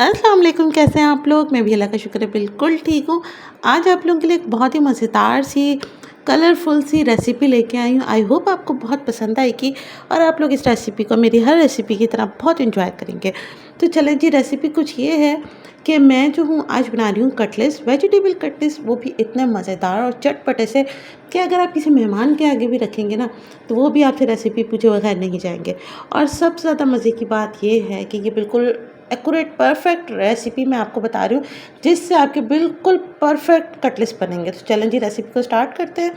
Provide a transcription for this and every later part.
अस्सलाम वालेकुम, कैसे हैं आप लोग। मैं भी अल्लाह का शुक्र है बिल्कुल ठीक हूँ। आज आप लोगों के लिए एक बहुत ही मज़ेदार सी कलरफुल सी रेसिपी लेके आई हूँ। आई होप आपको बहुत पसंद आएगी और आप लोग इस रेसिपी को मेरी हर रेसिपी की तरह बहुत इंजॉय करेंगे। तो चलें जी, रेसिपी कुछ ये है कि मैं जो हूँ आज बना रही हूँ कटलेट्स, वेजिटेबल कटलेट्स, वो भी इतने मज़ेदार और चटपटे से कि अगर आप किसी मेहमान के आगे भी रखेंगे ना तो वो भी आपसे रेसिपी पूछे बगैर नहीं जाएंगे। और सबसे ज़्यादा मज़े की बात ये है कि ये बिल्कुल एक्यूरेट परफेक्ट रेसिपी मैं आपको बता रही हूँ जिससे आपके बिल्कुल परफेक्ट कटलेट्स बनेंगे। तो चलें जी, रेसिपी को स्टार्ट करते हैं।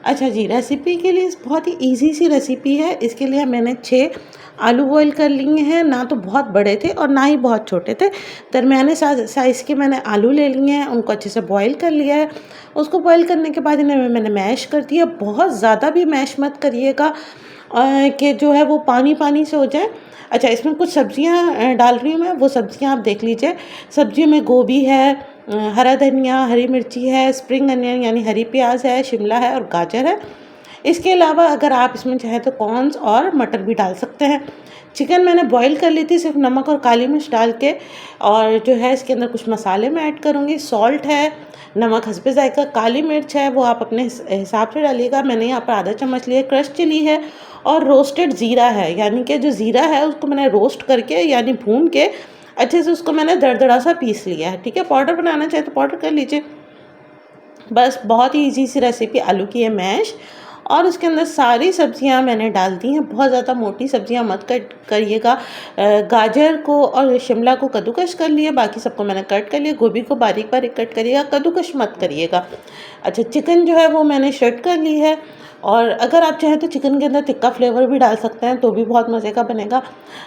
अच्छा जी, रेसिपी के लिए बहुत ही इजी सी रेसिपी है। इसके लिए मैंने 6 आलू बॉईल कर लिए हैं। ना तो बहुत बड़े थे और ना ही बहुत छोटे थे, दरमियाने साइज़ के मैंने आलू ले लिए हैं। उनको अच्छे से बॉईल कर लिया है। उसको बॉईल करने के बाद इन्हें मैंने मैश कर दिया। बहुत ज़्यादा भी मैश मत करिएगा कि जो है वो पानी पानी से हो जाए। अच्छा, इसमें कुछ सब्जियां डाल रही हूँ मैं, वो सब्जियां आप देख लीजिए। सब्जियों में गोभी है, हरा धनिया, हरी मिर्ची है, स्प्रिंग अनियन यानी हरी प्याज है, शिमला है और गाजर है। इसके अलावा अगर आप इसमें चाहें तो कॉर्न्स और मटर भी डाल सकते हैं। चिकन मैंने बॉईल कर ली थी सिर्फ नमक और काली मिर्च डाल के। और जो है इसके अंदर कुछ मसाले मैं ऐड करूँगी। सॉल्ट है, नमक हस्बे जायका, काली मिर्च है वो आप अपने हिसाब से डालिएगा। मैंने यहाँ पर आधा चम्मच लिया। क्रश चिली है और रोस्टेड ज़ीरा है, यानी कि जो ज़ीरा है उसको मैंने रोस्ट करके यानी भून के अच्छे से उसको मैंने दरदरा सा पीस लिया है। ठीक है, पाउडर बनाना चाहे तो पाउडर कर लीजिए। बस बहुत ही ईजी सी रेसिपी आलू की है मैश। और उसके अंदर सारी सब्जियां मैंने डाल दी हैं। बहुत ज़्यादा मोटी सब्जियां मत कट करिएगा। गाजर को और शिमला को कद्दूकस कर लिया, बाकी सबको मैंने कट कर लिया। गोभी को बारीक बारीक कट करिएगा, कद्दूकस मत करिएगा। अच्छा, चिकन जो है वो मैंने शर्ट कर ली है। और अगर आप चाहें तो चिकन के अंदर तिक्का फ्लेवर भी डाल सकते हैं तो भी बहुत मज़े का बनेगा।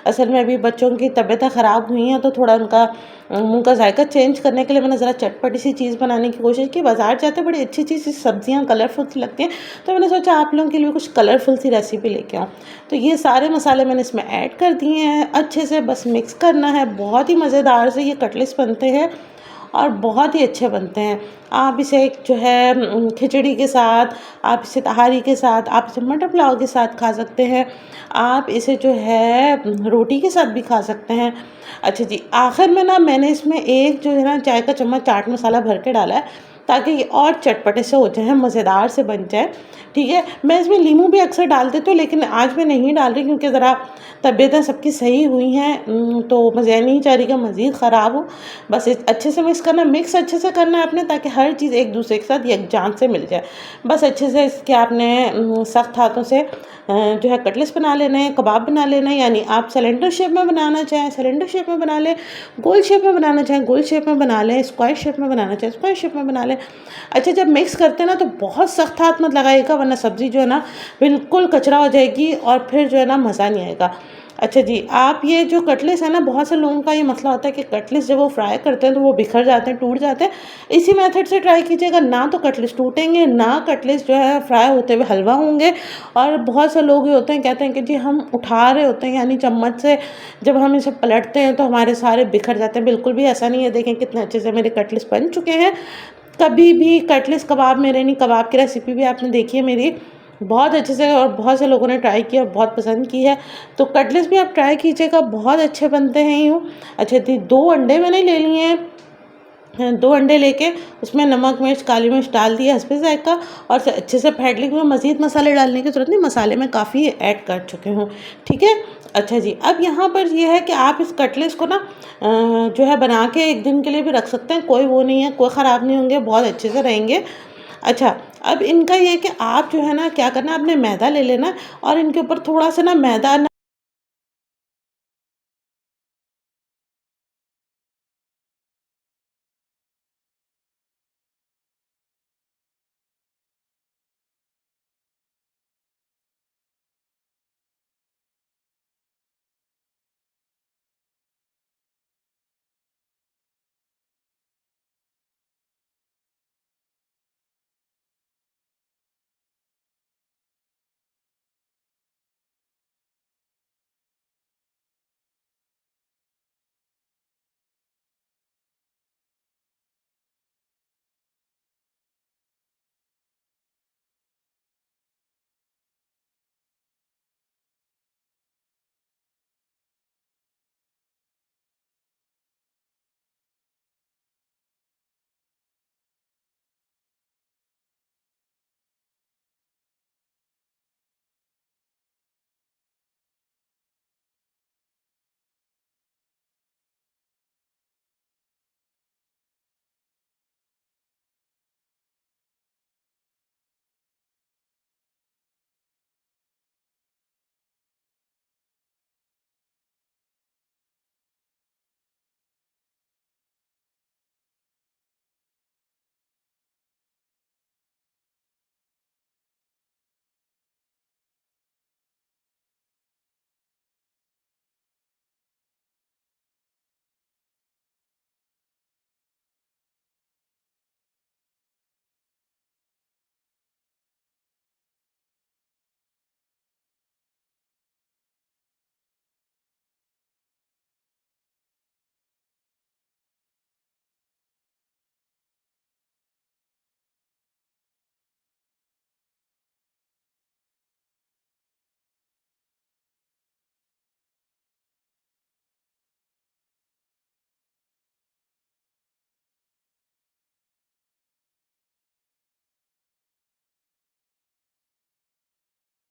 असल में अभी बच्चों की तबीयतें ख़राब हुई हैं तो थोड़ा उनका मुँह का जायका चेंज करने के लिए मैंने ज़रा चटपटी सी चीज़ बनाने की कोशिश की। बाज़ार जाते बड़ी अच्छी अच्छी सी सब्जियाँ कलरफुल सी लगती हैं, तो मैंने सोचा आप लोगों के लिए कुछ कलरफुल सी रेसिपी लेके आऊँ। तो ये सारे मसाले मैंने इसमें ऐड कर दिए हैं। अच्छे से बस मिक्स करना है। बहुत ही मज़ेदार से ये कटलेट्स बनते हैं और बहुत ही अच्छे बनते हैं। आप इसे जो है खिचड़ी के साथ, आप इसे तहारी के साथ, आप इसे मटर पुलाव के साथ खा सकते हैं। आप इसे जो है रोटी के साथ भी खा सकते हैं। अच्छा जी, आखिर में ना मैंने इसमें एक जो है ना चाय का चम्मच चाट मसाला भर के डाला है ताकि ये और चटपटे से हो जाए, मज़ेदार से बन जाए। ठीक है, मैं इसमें नींबू भी अक्सर डाल देती हूँ लेकिन आज मैं नहीं डाल रही क्योंकि ज़रा तबीयतें सबकी सही हुई हैं। तो मज़े नहीं चाह रही कि मज़ीद ख़राब हो। बस अच्छे से मिक्स करना, मिक्स अच्छे से करना है आपने ताकि हर चीज़ एक दूसरे के साथ यकजान से मिल जाए। बस अच्छे से इसके आपने सख्त हाथों से जो है कटलेट्स बना लेने हैं, कबाब बना लेना है। यानी आप सिलेंडर शेप में बनाना चाहें सिलेंडर शेप में बना लें, गोल शेप में बनाना चाहें गोल शेप में बना लें, स्क्वायर शेप में बनाना चाहें स्क्वायर शेप में बना लें। अच्छा, जब मिक्स करते हैं ना तो बहुत सख्त हाथ मत लगाइएगा वरना सब्ज़ी जो है ना बिल्कुल कचरा हो जाएगी और फिर जो है ना मज़ा नहीं आएगा। अच्छा जी, आप ये जो कटलेट्स है ना, बहुत से लोगों का ये मसला होता है कि कटलेट्स जब वो फ्राई करते हैं तो वो बिखर जाते हैं, टूट जाते हैं। इसी मेथड से ट्राई कीजिएगा, ना तो कटलेट्स टूटेंगे, ना कटलेट्स जो है फ्राई होते हुए हलवा होंगे। और बहुत से लोग ये होते हैं, कहते हैं कि जी हम उठा रहे होते हैं यानी चम्मच से जब हम इसे पलटते हैं तो हमारे सारे बिखर जाते हैं। बिल्कुल भी ऐसा नहीं है। देखें कितने अच्छे से मेरे कटलेट्स बन चुके हैं। कभी भी कटलेट्स कबाब मेरे नहीं, कबाब की रेसिपी भी आपने देखी है मेरी बहुत अच्छे से, और बहुत से लोगों ने ट्राई किया और बहुत पसंद की है। तो कटलेट्स भी आप ट्राई कीजिएगा, बहुत अच्छे बनते हैं यूँ। अच्छा जी, 2 अंडे मैंने ले लिए हैं। 2 अंडे लेके उसमें नमक मिर्च काली मिर्च डाल दिया हस्बे जायका और अच्छे से फेंट ली। मैं मज़ीद मसाले डालने की ज़रूरत नहीं, मसाले मैं काफ़ी ऐड कर चुकी हूँ। ठीक है। अच्छा जी, अब यहाँ पर ये है कि आप इस कटलेट्स को ना जो है बना के 1 दिन के लिए भी रख सकते हैं। कोई वो नहीं है, कोई ख़राब नहीं होंगे, बहुत अच्छे से रहेंगे। अच्छा, अब इनका ये है कि आप जो है ना क्या करना है, आपने मैदा ले लेना और इनके ऊपर थोड़ा सा ना मैदा